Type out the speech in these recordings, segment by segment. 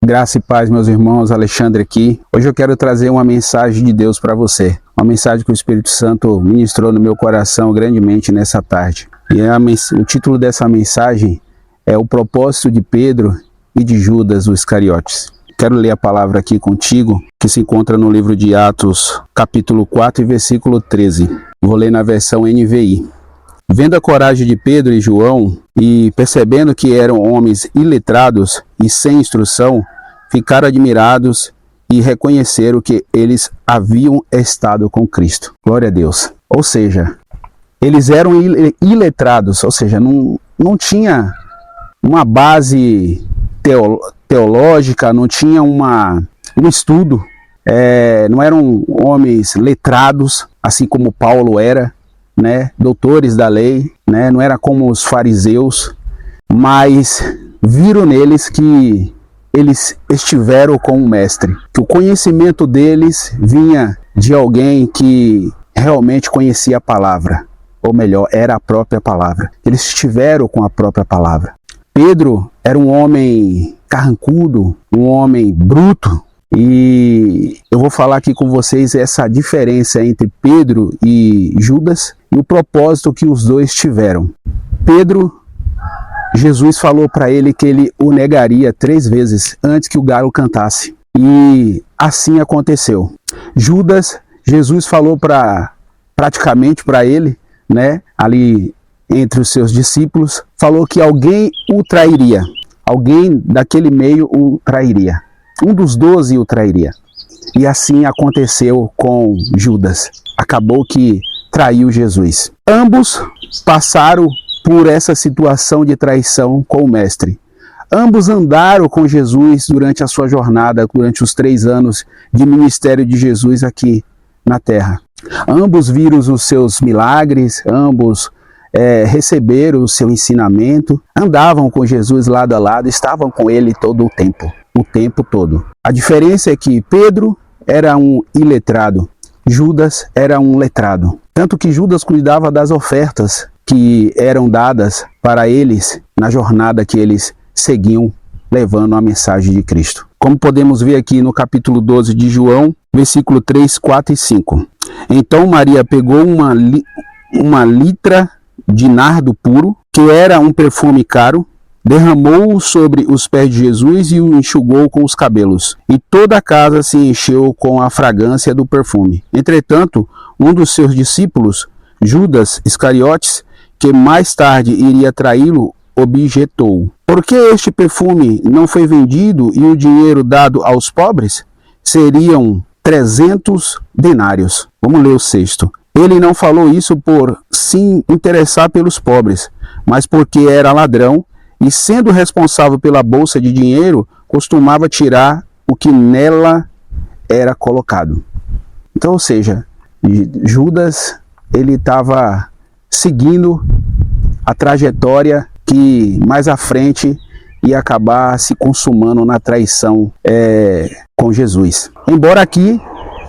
Graça e paz, meus irmãos, Alexandre aqui. Hoje eu quero trazer uma mensagem de Deus para você. Uma mensagem que o Espírito Santo ministrou no meu coração grandemente nessa tarde. E o título dessa mensagem é O Propósito de Pedro e de Judas, o Iscariotes. Quero ler a palavra aqui contigo, que se encontra no livro de Atos, capítulo 4 e versículo 13. Vou ler na versão NVI. Vendo a coragem de Pedro e João, e percebendo que eram homens iletrados e sem instrução, ficaram admirados e reconheceram que eles haviam estado com Cristo. Glória a Deus. Ou seja, eles eram iletrados, ou seja, não tinha uma base teológica, não tinha um estudo, não eram homens letrados, assim como Paulo era, né, doutores da lei, né, não era como os fariseus, mas viram neles que eles estiveram com o mestre, que o conhecimento deles vinha de alguém que realmente conhecia a palavra, ou melhor, era a própria palavra. Eles estiveram com a própria palavra. Pedro era um homem carrancudo, um homem bruto, e eu vou falar aqui com vocês essa diferença entre Pedro e Judas e o propósito que os dois tiveram. Pedro, Jesus falou para ele que ele o negaria 3 vezes antes que o galo cantasse. E assim aconteceu. Judas, Jesus falou praticamente para ele, né, ali entre os seus discípulos, falou que alguém o trairia. Alguém daquele meio o trairia. Um dos 12 o trairia. E assim aconteceu com Judas. Acabou que traiu Jesus. Ambos passaram por essa situação de traição com o mestre. Ambos andaram com Jesus durante a sua jornada, durante os 3 anos de ministério de Jesus aqui na terra. Ambos viram os seus milagres, ambos receberam o seu ensinamento, andavam com Jesus lado a lado, estavam com ele todo o tempo todo. A diferença é que Pedro era um iletrado, Judas era um letrado. Tanto que Judas cuidava das ofertas que eram dadas para eles na jornada que eles seguiam levando a mensagem de Cristo. Como podemos ver aqui no capítulo 12 de João, versículo 3, 4 e 5. Então Maria pegou uma litra de nardo puro, que era um perfume caro, derramou-o sobre os pés de Jesus e o enxugou com os cabelos. E toda a casa se encheu com a fragrância do perfume. Entretanto, um dos seus discípulos, Judas Iscariotes, que mais tarde iria traí-lo, objetou: por que este perfume não foi vendido e o dinheiro dado aos pobres? Seriam 300 denários. Vamos ler o 6º. Ele não falou isso por se interessar pelos pobres, mas porque era ladrão e, sendo responsável pela bolsa de dinheiro, costumava tirar o que nela era colocado. Então, ou seja, Judas, ele estava seguindo a trajetória que mais à frente ia acabar se consumando na traição com Jesus. Embora aqui,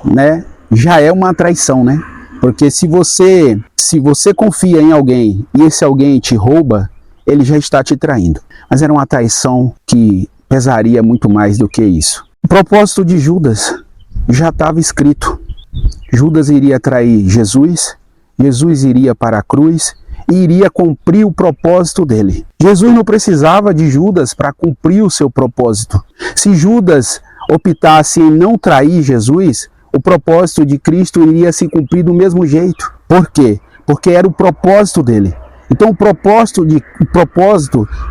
né, já é uma traição, né? Porque se você confia em alguém e esse alguém te rouba, ele já está te traindo. Mas era uma traição que pesaria muito mais do que isso. O propósito de Judas já estava escrito. Judas iria trair Jesus, Jesus iria para a cruz e iria cumprir o propósito dele. Jesus não precisava de Judas para cumprir o seu propósito. Se Judas optasse em não trair Jesus, o propósito de Cristo iria se cumprir do mesmo jeito. Por quê? Porque era o propósito dele. Então o propósito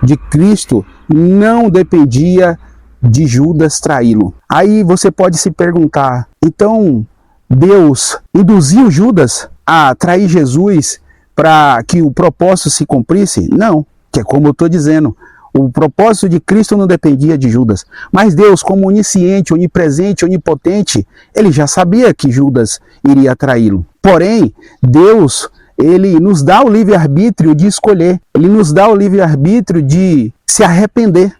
de Cristo não dependia de Judas traí-lo. Aí você pode se perguntar, então Deus induziu Judas a trair Jesus para que o propósito se cumprisse? Não, que é como eu estou dizendo. O propósito de Cristo não dependia de Judas. Mas Deus, como onisciente, onipresente, onipotente, ele já sabia que Judas iria traí-lo. Porém, Deus, ele nos dá o livre-arbítrio de escolher. Ele nos dá o livre-arbítrio de se arrepender.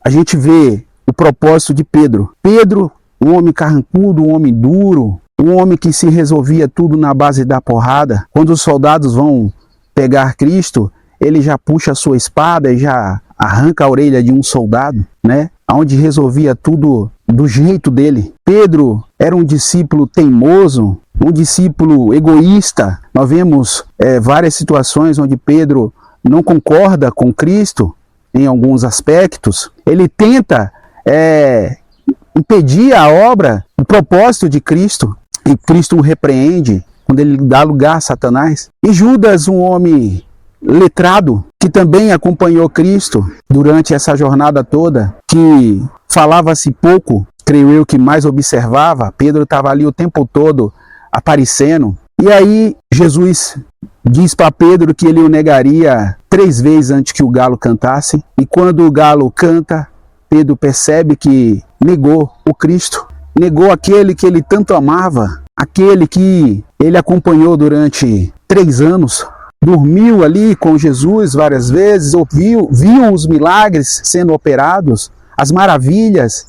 A gente vê o propósito de Pedro. Pedro, um homem carrancudo, um homem duro, um homem que se resolvia tudo na base da porrada. Quando os soldados vão pegar Cristo, ele já puxa a sua espada e já arranca a orelha de um soldado, né? onde resolvia tudo do jeito dele. Pedro era um discípulo teimoso, um discípulo egoísta. Nós vemos várias situações onde Pedro não concorda com Cristo em alguns aspectos. Ele tenta impedir a obra, o propósito de Cristo, e Cristo o repreende quando ele dá lugar a Satanás. E Judas, um homem letrado, que também acompanhou Cristo durante essa jornada toda, que falava-se pouco, creio eu que mais observava. Pedro estava ali o tempo todo aparecendo. E aí Jesus diz para Pedro que ele o negaria 3 vezes antes que o galo cantasse. E quando o galo canta, Pedro percebe que negou o Cristo, negou aquele que ele tanto amava, aquele que ele acompanhou durante 3 anos, dormiu ali com Jesus várias vezes, viu os milagres sendo operados, as maravilhas.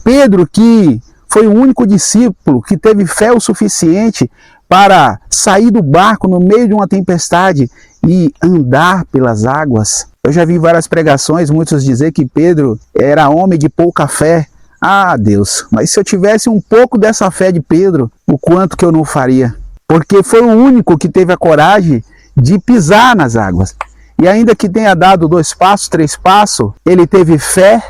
Pedro, que foi o único discípulo que teve fé o suficiente para sair do barco no meio de uma tempestade e andar pelas águas. Eu já vi várias pregações, muitos dizer que Pedro era homem de pouca fé. Ah, Deus, mas se eu tivesse um pouco dessa fé de Pedro, o quanto que eu não faria? Porque foi o único que teve a coragem de pisar nas águas. E ainda que tenha dado 2 passos, 3 passos, ele teve fé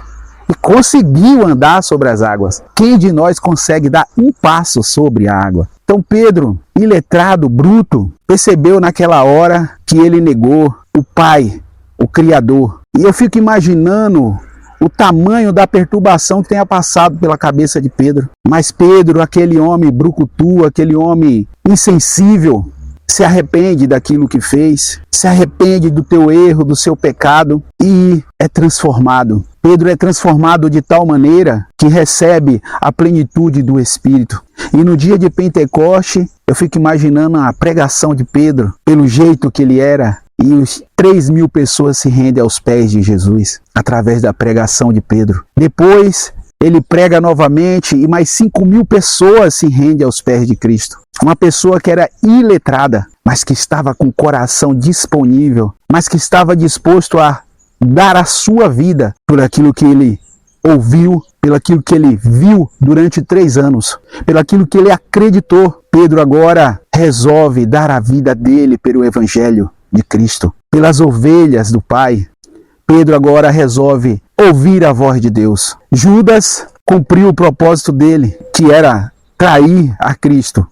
e conseguiu andar sobre as águas. Quem de nós consegue dar 1 passo sobre a água? Então Pedro, iletrado, bruto, percebeu naquela hora que ele negou o Pai, o Criador. E eu fico imaginando o tamanho da perturbação que tenha passado pela cabeça de Pedro. Mas Pedro, aquele homem brucutu, aquele homem insensível, se arrepende daquilo que fez, se arrepende do teu erro, do seu pecado e é transformado. Pedro é transformado de tal maneira que recebe a plenitude do Espírito. E no dia de Pentecoste, eu fico imaginando a pregação de Pedro, pelo jeito que ele era, e os 3.000 pessoas se rendem aos pés de Jesus, através da pregação de Pedro. Depois, ele prega novamente e mais 5.000 pessoas se rendem aos pés de Cristo. Uma pessoa que era iletrada, mas que estava com o coração disponível, mas que estava disposto a dar a sua vida por aquilo que ele ouviu, pelo aquilo que ele viu durante 3 anos, pelo aquilo que ele acreditou. Pedro agora resolve dar a vida dele pelo Evangelho de Cristo, pelas ovelhas do Pai. Pedro agora resolve ouvir a voz de Deus. Judas cumpriu o propósito dele, que era trair a Cristo.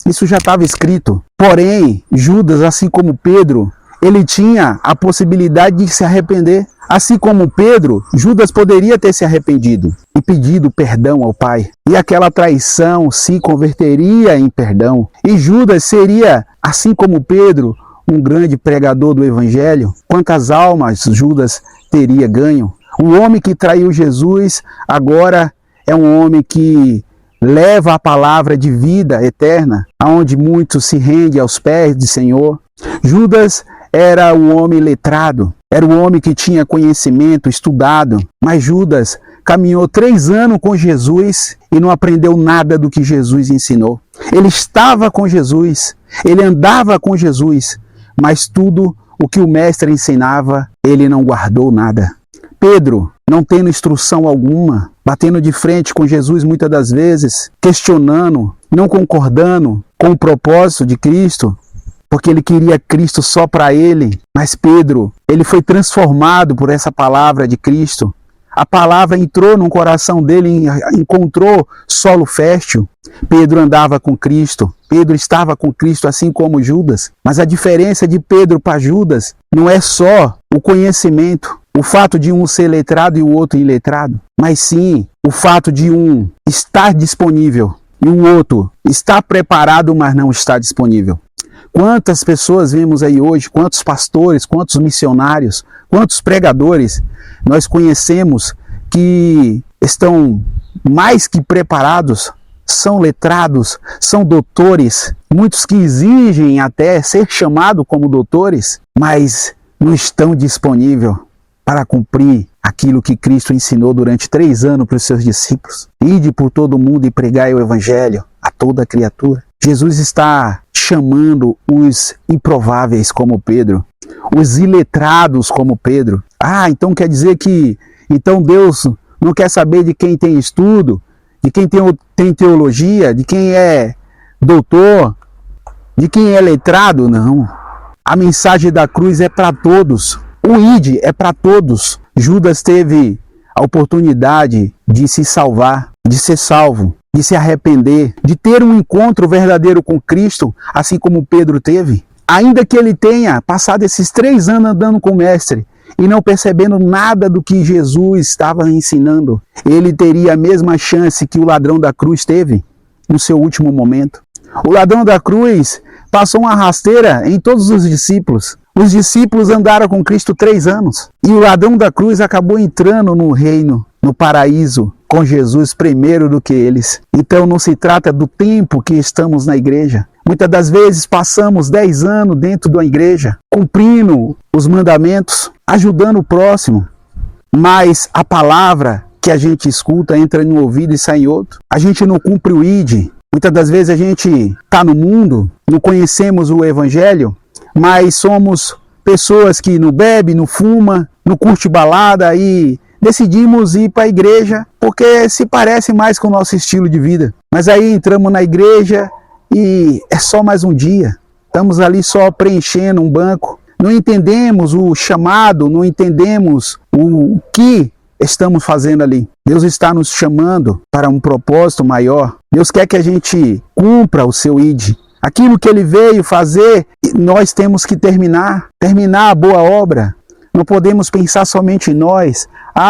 Isso já estava escrito. Porém, Judas, assim como Pedro, ele tinha a possibilidade de se arrepender. Assim como Pedro, Judas poderia ter se arrependido e pedido perdão ao Pai. E aquela traição se converteria em perdão. E Judas seria, assim como Pedro, um grande pregador do Evangelho. Quantas almas Judas teria ganho? O homem que traiu Jesus agora é um homem que leva a palavra de vida eterna, aonde muitos se rendem aos pés do Senhor. Judas era o homem letrado, era o homem que tinha conhecimento, estudado, mas Judas caminhou 3 anos com Jesus e não aprendeu nada do que Jesus ensinou. Ele estava com Jesus, ele andava com Jesus, mas tudo o que o mestre ensinava, ele não guardou nada. Pedro, não tendo instrução alguma, batendo de frente com Jesus muitas das vezes, questionando, não concordando com o propósito de Cristo, porque ele queria Cristo só para ele. Mas Pedro, ele foi transformado por essa palavra de Cristo. A palavra entrou no coração dele, encontrou solo fértil. Pedro andava com Cristo. Pedro estava com Cristo assim como Judas. Mas a diferença de Pedro para Judas não é só o conhecimento, o fato de um ser letrado e o outro iletrado, mas sim o fato de um estar disponível e o outro estar preparado, mas não está disponível. Quantas pessoas vemos aí hoje, quantos pastores, quantos missionários, quantos pregadores nós conhecemos que estão mais que preparados, são letrados, são doutores, muitos que exigem até ser chamados como doutores, mas não estão disponíveis para cumprir aquilo que Cristo ensinou durante 3 anos para os seus discípulos. Ide por todo o mundo e pregai o Evangelho a toda criatura. Jesus está chamando os improváveis como Pedro, os iletrados como Pedro. Então quer dizer que então Deus não quer saber de quem tem estudo, de quem tem teologia, de quem é doutor, de quem é letrado, não. A mensagem da cruz é para todos. O ID é para todos. Judas teve a oportunidade de se salvar, de ser salvo, de se arrepender, de ter um encontro verdadeiro com Cristo, assim como Pedro teve. Ainda que ele tenha passado esses 3 anos andando com o Mestre e não percebendo nada do que Jesus estava ensinando, ele teria a mesma chance que o ladrão da cruz teve no seu último momento. O ladrão da cruz passou uma rasteira em todos os discípulos. Os discípulos andaram com Cristo 3 anos. E o ladrão da cruz acabou entrando no reino, no paraíso, com Jesus primeiro do que eles. Então não se trata do tempo que estamos na igreja. Muitas das vezes passamos 10 anos dentro da igreja, cumprindo os mandamentos, ajudando o próximo. Mas a palavra que a gente escuta entra em um ouvido e sai em outro. A gente não cumpre o ID. Muitas das vezes a gente está no mundo, não conhecemos o evangelho, mas somos pessoas que não bebe, não fuma, não curte balada e decidimos ir para a igreja porque se parece mais com o nosso estilo de vida. Mas aí entramos na igreja e é só mais um dia. Estamos ali só preenchendo um banco. Não entendemos o chamado, não entendemos o que estamos fazendo ali. Deus está nos chamando para um propósito maior. Deus quer que a gente cumpra o seu ID. Aquilo que ele veio fazer, nós temos que terminar a boa obra. Não podemos pensar somente em nós.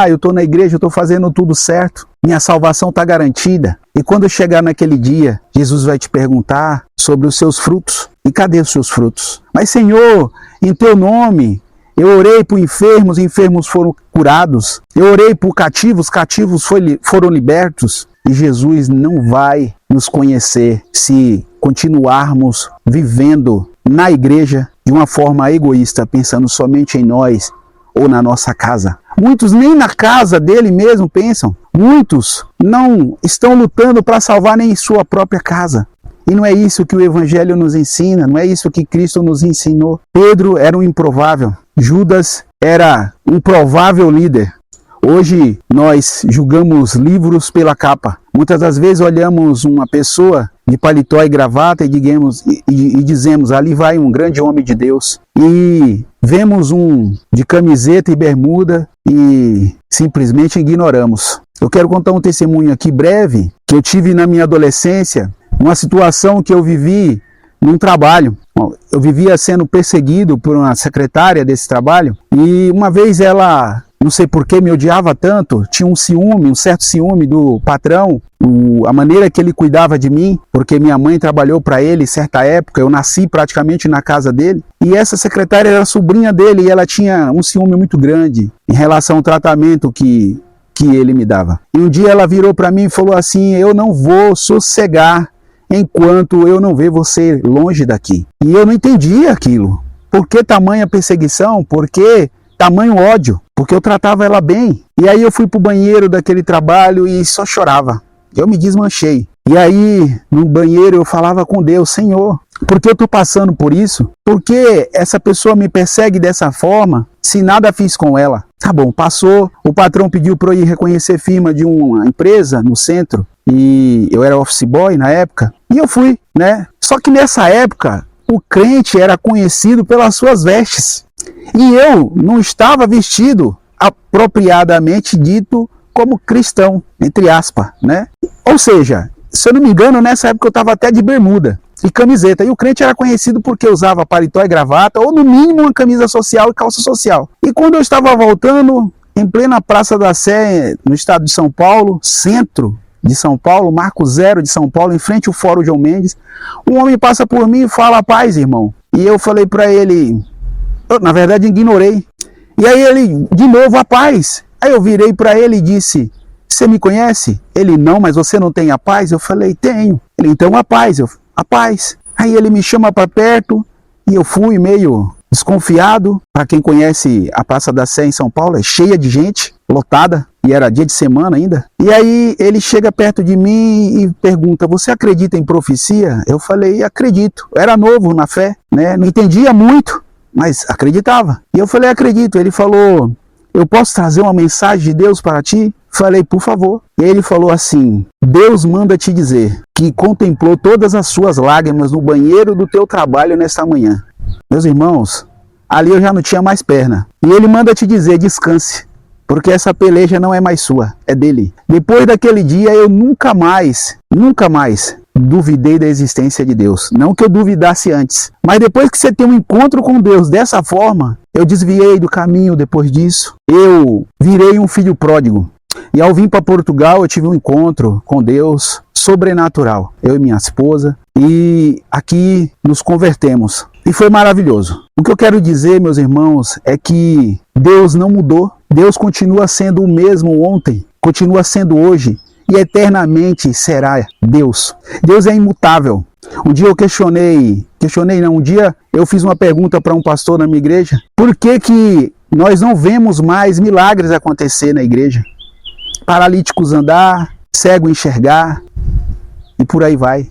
Eu estou na igreja, eu estou fazendo tudo certo. Minha salvação está garantida. E quando chegar naquele dia, Jesus vai te perguntar sobre os seus frutos. E cadê os seus frutos? Mas Senhor, em teu nome, eu orei por enfermos, enfermos foram curados. Eu orei por cativos, cativos foram libertos. E Jesus não vai nos conhecer se continuarmos vivendo na igreja de uma forma egoísta, pensando somente em nós ou na nossa casa. Muitos nem na casa dele mesmo pensam. Muitos não estão lutando para salvar nem sua própria casa. E não é isso que o Evangelho nos ensina, não é isso que Cristo nos ensinou. Pedro era um improvável. Judas era um provável líder. Hoje nós julgamos livros pela capa. Muitas das vezes olhamos uma pessoa de paletó e gravata e dizemos, ali vai um grande homem de Deus. E vemos um de camiseta e bermuda e simplesmente ignoramos. Eu quero contar um testemunho aqui breve que eu tive na minha adolescência, uma situação que eu vivi num trabalho. Eu vivia sendo perseguido por uma secretária desse trabalho e uma vez ela, não sei por que me odiava tanto, tinha um certo ciúme do patrão, a maneira que ele cuidava de mim, porque minha mãe trabalhou para ele certa época, eu nasci praticamente na casa dele, e essa secretária era sobrinha dele e ela tinha um ciúme muito grande em relação ao tratamento que ele me dava. E um dia ela virou para mim e falou assim, eu não vou sossegar enquanto eu não ver você longe daqui. E eu não entendia aquilo. Por que tamanha perseguição? Por que tamanho ódio? Porque eu tratava ela bem. E aí eu fui pro banheiro daquele trabalho e só chorava. Eu me desmanchei. E aí, no banheiro, eu falava com Deus, Senhor, por que eu estou passando por isso? Por que essa pessoa me persegue dessa forma, se nada fiz com ela? Tá bom, passou. O patrão pediu para eu ir reconhecer firma de uma empresa no centro. E eu era office boy na época. E eu fui, né? Só que nessa época, o crente era conhecido pelas suas vestes. E eu não estava vestido apropriadamente dito como cristão, entre aspas, né? Ou seja, se eu não me engano, nessa época eu estava até de bermuda e camiseta. E o crente era conhecido porque usava paletó e gravata, ou no mínimo uma camisa social e calça social. E quando eu estava voltando, em plena Praça da Sé, no estado de São Paulo, centro de São Paulo, Marco Zero de São Paulo, em frente ao Fórum João Mendes, um homem passa por mim e fala, paz, irmão. E eu falei para ele, eu, na verdade ignorei. E aí ele, de novo, a paz. Aí eu virei para ele e disse, você me conhece? Ele, não, mas você não tem a paz? Eu falei, tenho. Ele, então a paz. Eu, a paz. Aí ele me chama para perto e eu fui meio desconfiado. Para quem conhece a Praça da Sé em São Paulo, é cheia de gente, lotada. E era dia de semana ainda. E aí ele chega perto de mim e pergunta, você acredita em profecia? Eu falei, acredito. Eu era novo na fé, né? Não entendia muito, mas acreditava. E eu falei, acredito. Ele falou, eu posso trazer uma mensagem de Deus para ti? Falei, por favor. E ele falou assim, Deus manda te dizer que contemplou todas as suas lágrimas no banheiro do teu trabalho nesta manhã. Meus irmãos, ali eu já não tinha mais perna. E ele manda te dizer, descanse, porque essa peleja não é mais sua, é dele. Depois daquele dia eu nunca mais duvidei da existência de Deus. Não que eu duvidasse antes, mas depois que você tem um encontro com Deus dessa forma, eu desviei do caminho depois disso. Eu virei um filho pródigo. E ao vir para Portugal eu tive um encontro com Deus sobrenatural. Eu e minha esposa. E aqui nos convertemos. E foi maravilhoso. O que eu quero dizer, meus irmãos, é que Deus não mudou. Deus continua sendo o mesmo ontem, continua sendo hoje e eternamente será Deus. Deus é imutável. Um dia um dia eu fiz uma pergunta para um pastor na minha igreja. Por que nós não vemos mais milagres acontecer na igreja? Paralíticos andar, cego enxergar e por aí vai.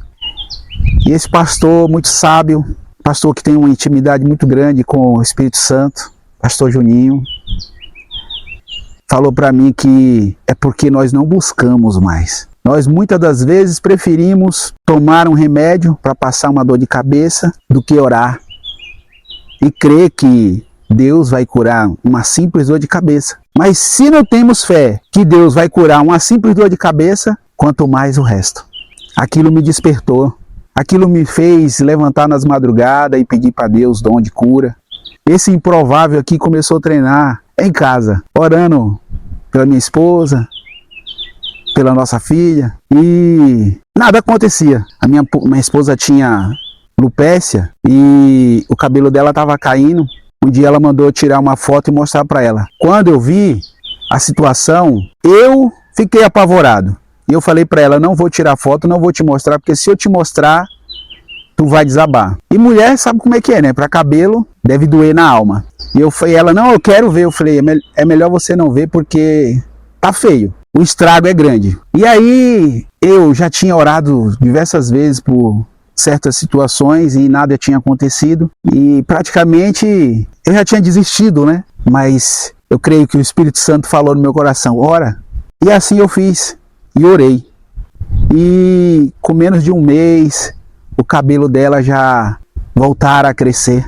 E esse pastor muito sábio, pastor que tem uma intimidade muito grande com o Espírito Santo, pastor Juninho, falou para mim que é porque nós não buscamos mais. Nós muitas das vezes preferimos tomar um remédio para passar uma dor de cabeça do que orar e crer que Deus vai curar uma simples dor de cabeça. Mas se não temos fé que Deus vai curar uma simples dor de cabeça, quanto mais o resto. Aquilo me despertou. Aquilo me fez levantar nas madrugadas e pedir para Deus dom de cura. Esse improvável aqui começou a treinar em casa, orando pela minha esposa, pela nossa filha, e nada acontecia. A minha esposa tinha alopécia e o cabelo dela estava caindo. Um dia ela mandou tirar uma foto e mostrar para ela. Quando eu vi a situação, eu fiquei apavorado. E eu falei para ela, não vou tirar foto, não vou te mostrar, porque se eu te mostrar, tu vai desabar. E mulher sabe como é que é, né? Para cabelo, deve doer na alma. E eu falei, ela, não, eu quero ver. Eu falei, é melhor você não ver porque tá feio. O estrago é grande. E aí, eu já tinha orado diversas vezes por certas situações e nada tinha acontecido. E praticamente, eu já tinha desistido, né? Mas eu creio que o Espírito Santo falou no meu coração, ora. E assim eu fiz. E orei. E com menos de um mês, o cabelo dela já voltara a crescer.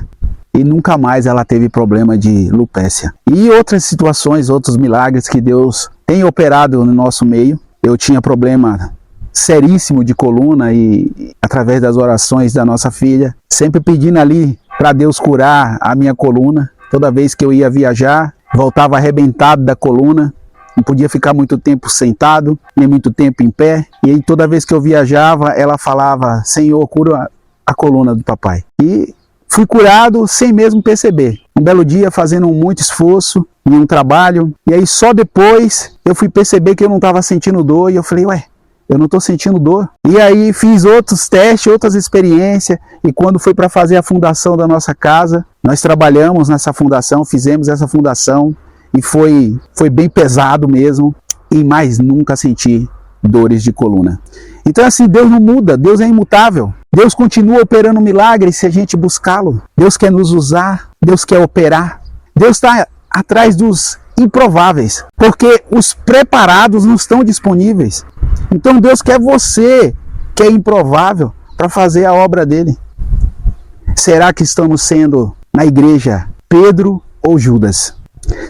E nunca mais ela teve problema de alopécia. E outras situações, outros milagres que Deus tem operado no nosso meio. Eu tinha problema seríssimo de coluna e através das orações da nossa filha, sempre pedindo ali para Deus curar a minha coluna. Toda vez que eu ia viajar, voltava arrebentado da coluna. Não podia ficar muito tempo sentado, nem muito tempo em pé. E aí toda vez que eu viajava, ela falava, Senhor, cura a coluna do papai. E fui curado sem mesmo perceber. Um belo dia, fazendo muito esforço em um trabalho. E aí só depois eu fui perceber que eu não estava sentindo dor. E eu falei, ué, eu não estou sentindo dor. E aí fiz outros testes, outras experiências. E quando foi para fazer a fundação da nossa casa, nós trabalhamos nessa fundação, fizemos essa fundação. E foi bem pesado mesmo, e mais nunca senti dores de coluna. Então assim, Deus não muda, Deus é imutável. Deus continua operando milagres se a gente buscá-lo. Deus quer nos usar, Deus quer operar. Deus está atrás dos improváveis, porque os preparados não estão disponíveis. Então Deus quer você, que é improvável, para fazer a obra dele. Será que estamos sendo, na igreja, Pedro ou Judas?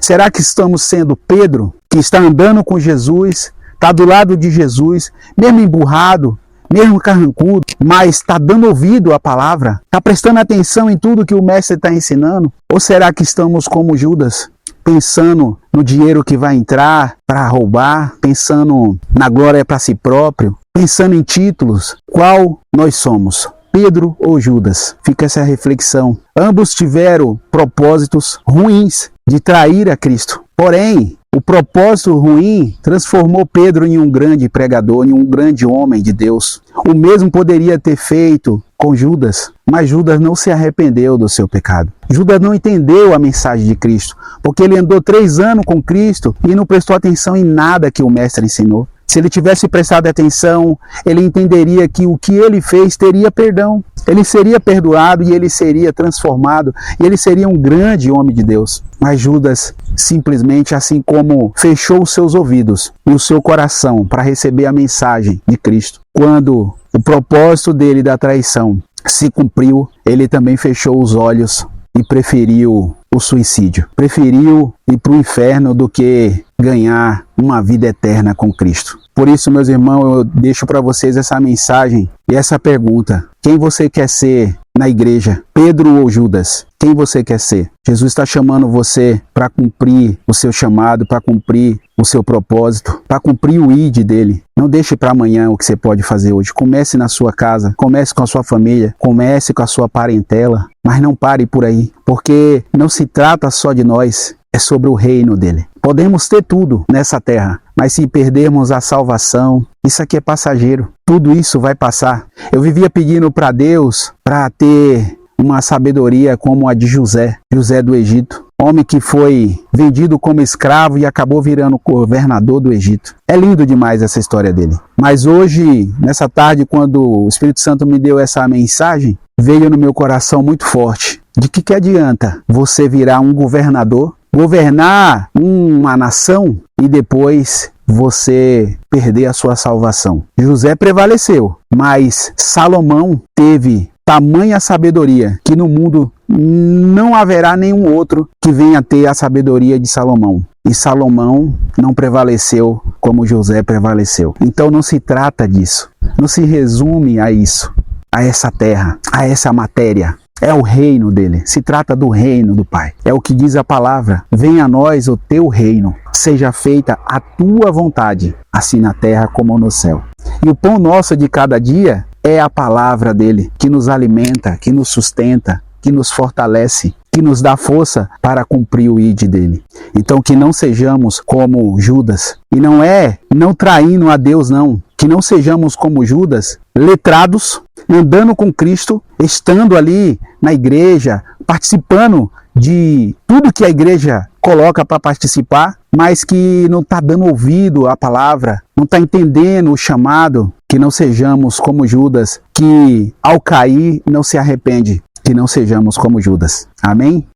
Será que estamos sendo Pedro, que está andando com Jesus, está do lado de Jesus, mesmo emburrado, mesmo carrancudo, mas está dando ouvido à palavra, está prestando atenção em tudo que o mestre está ensinando? Ou será que estamos como Judas, pensando no dinheiro que vai entrar para roubar, pensando na glória para si próprio, pensando em títulos? Qual nós somos? Pedro ou Judas? Fica essa reflexão. Ambos tiveram propósitos ruins de trair a Cristo. Porém, o propósito ruim transformou Pedro em um grande pregador, em um grande homem de Deus. O mesmo poderia ter feito com Judas, mas Judas não se arrependeu do seu pecado. Judas não entendeu a mensagem de Cristo, porque ele andou 3 anos com Cristo e não prestou atenção em nada que o mestre ensinou. Se ele tivesse prestado atenção, ele entenderia que o que ele fez teria perdão. Ele seria perdoado e ele seria transformado e ele seria um grande homem de Deus. Mas Judas simplesmente, assim como fechou os seus ouvidos e o seu coração para receber a mensagem de Cristo, quando o propósito dele da traição se cumpriu, ele também fechou os olhos e preferiu o suicídio. Preferiu ir para o inferno do que ganhar uma vida eterna com Cristo. Por isso, meus irmãos, eu deixo para vocês essa mensagem e essa pergunta. Quem você quer ser na igreja? Pedro ou Judas? Quem você quer ser? Jesus está chamando você para cumprir o seu chamado, para cumprir o seu propósito, para cumprir o ID dele. Não deixe para amanhã o que você pode fazer hoje. Comece na sua casa, comece com a sua família, comece com a sua parentela, mas não pare por aí, porque não se trata só de nós, é sobre o reino dele. Podemos ter tudo nessa terra, mas se perdermos a salvação, isso aqui é passageiro. Tudo isso vai passar. Eu vivia pedindo para Deus para ter uma sabedoria como a de José do Egito. Homem que foi vendido como escravo e acabou virando governador do Egito. É lindo demais essa história dele. Mas hoje, nessa tarde, quando o Espírito Santo me deu essa mensagem, veio no meu coração muito forte. De que adianta você virar um governador, governar uma nação e depois você perder a sua salvação? José prevaleceu, mas Salomão teve tamanha sabedoria que no mundo não haverá nenhum outro que venha ter a sabedoria de Salomão. E Salomão não prevaleceu como José prevaleceu. Então não se trata disso. Não se resume a isso, a essa terra, a essa matéria. É o reino dele, se trata do reino do Pai. É o que diz a palavra: venha a nós o teu reino, seja feita a tua vontade, assim na terra como no céu. E o pão nosso de cada dia é a palavra dele, que nos alimenta, que nos sustenta, que nos fortalece, que nos dá força para cumprir o ID dele. Então que não sejamos como Judas, e não traindo a Deus não, que não sejamos como Judas, letrados, andando com Cristo, estando ali na igreja, participando de tudo que a igreja coloca para participar, mas que não está dando ouvido à palavra, não está entendendo o chamado. Que não sejamos como Judas, que ao cair não se arrepende. Que não sejamos como Judas. Amém?